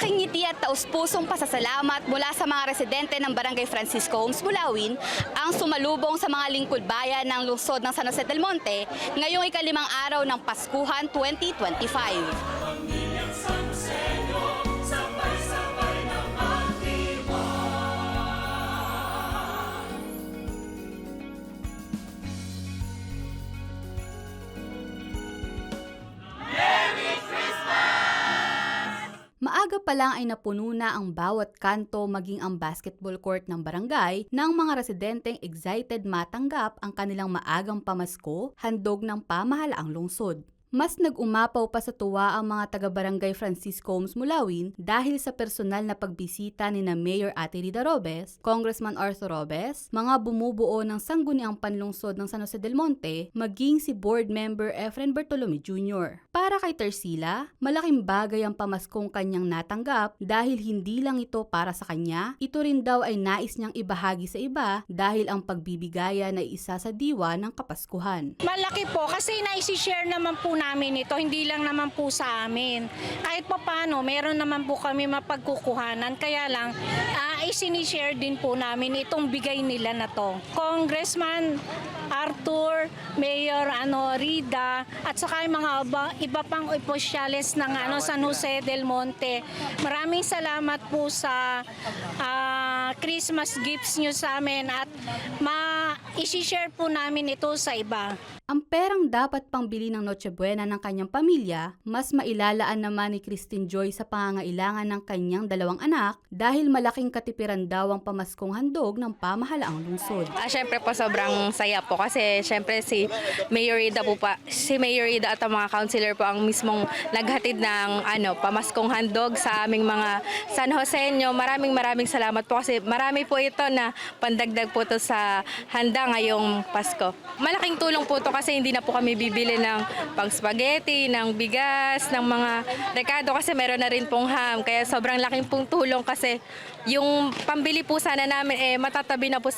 Malaking ngiti at taus-pusong pasasalamat mula sa mga residente ng Barangay Francisco Homes, Bulawin ang sumalubong sa mga lingkod bayan ng lungsod ng San Jose del Monte ngayong ikalimang araw ng Paskuhan 2025. Maaga pa lang ay napuno na ang bawat kanto maging ang basketball court ng barangay ng mga residenteng excited matanggap ang kanilang maagang pamasko, handog ng pamahalaang lungsod. Mas nag-umapaw pa sa tuwa ang mga taga-barangay Francisco Homes, Bulawin dahil sa personal na pagbisita ni na Mayor Ate Rida Robes, Congressman Arthur Robes, mga bumubuo ng sangguniang panlungsod ng San Jose del Monte, maging si Board Member Efren Bartolome Jr. Para kay Tersila, malaking bagay ang pamaskong kanyang natanggap dahil hindi lang ito para sa kanya, ito rin daw ay nais niyang ibahagi sa iba dahil ang pagbibigayan ay isa sa diwa ng Kapaskuhan. Malaki po kasi naisi-share naman po namin ito, hindi lang naman po sa amin. Kahit pa paano, meron naman po kami mapagkukuhanan, kaya lang isinishare din po namin itong bigay nila na to. Congressman Arthur, Mayor Rida, at saka yung mga iba pang opisyales ng San Jose del Monte. Maraming salamat po sa Christmas gifts nyo sa amin at isi-share po namin ito sa iba. Ang perang dapat pangbili ng Noche Buena ng kanyang pamilya, mas mailalaan naman ni Christine Joy sa pangangailangan ng kanyang dalawang anak dahil malaking katipiran daw ang pamaskong handog ng pamahalaang lungsod. Siyempre po sobrang saya po kasi siyempre si Mayor Rida at ang mga councilor po ang mismong naghatid ng pamaskong handog sa aming mga San Joseño. Maraming salamat po kasi marami po ito na pandagdag po to sa handa ngayong Pasko. Malaking tulong po to kasi hindi na po kami bibili ng pang-spaghetti, ng bigas, ng mga rekado kasi meron na rin pong ham. Kaya sobrang laking pong tulong kasi yung pambili po sana namin matatabi na po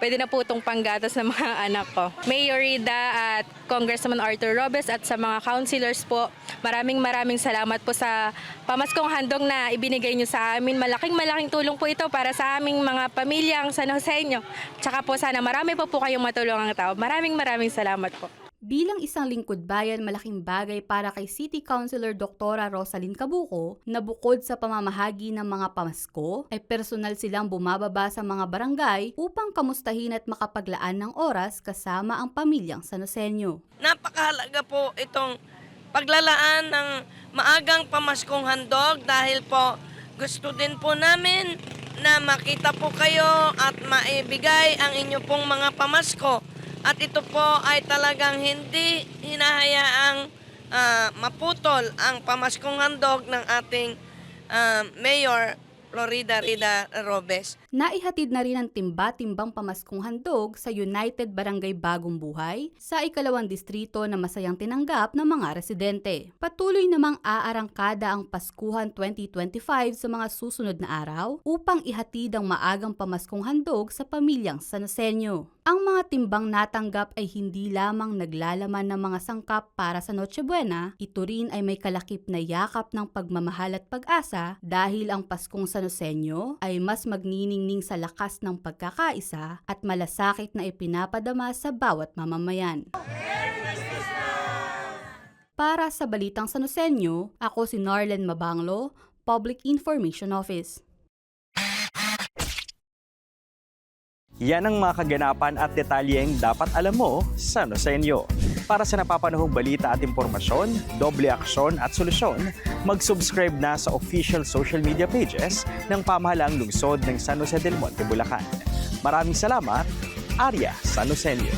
pwede na po itong panggatas ng mga anak ko. Mayor Rida at Congressman Arthur Robes at sa mga councilors po, maraming salamat po sa pamaskong handog na ibinigay nyo sa amin. Malaking tulong po ito para sa aming mga pamilyang San Joseño. Tsaka po sana marami po kayong matulungang tao. Maraming salamat po. Bilang isang lingkod bayan, malaking bagay para kay City Councilor Dr. Rosalyn Cabuco na bukod sa pamamahagi ng mga pamasko, ay personal silang bumababa sa mga barangay upang kamustahin at makapaglaan ng oras kasama ang pamilyang San Joseño. Napakahalaga po itong paglalaan ng maagang pamaskong handog dahil po gusto din po namin na makita po kayo at maibigay ang inyo pong mga pamasko. At ito po ay talagang hindi hinahayaang maputol ang pamaskong handog ng ating Mayor Florida Rida Robes. Naihatid na rin ang timba-timbang pamaskong handog sa United Barangay Bagong Buhay sa ikalawang distrito na masayang tinanggap ng mga residente. Patuloy namang aarangkada ang Paskuhan 2025 sa mga susunod na araw upang ihatid ang maagang pamaskong handog sa pamilyang San Joseño. Ang mga timbang natanggap ay hindi lamang naglalaman ng mga sangkap para sa Noche Buena, ito rin ay may kalakip na yakap ng pagmamahal at pag-asa dahil ang Paskong San Joseño ay mas magniningning sa lakas ng pagkakaisa at malasakit na ipinapadama sa bawat mamamayan. Para sa Balitang San Joseño, ako si Narlen Mabanglo, Public Information Office. Yan ang mga kaganapan at detalyeng dapat alam mo sa San Joseño. Para sa napapanahong balita at impormasyon, doble aksyon at solusyon, mag-subscribe na sa official social media pages ng pamahalaang lungsod ng San Jose del Monte, Bulacan. Maraming salamat, Arya San Joseño.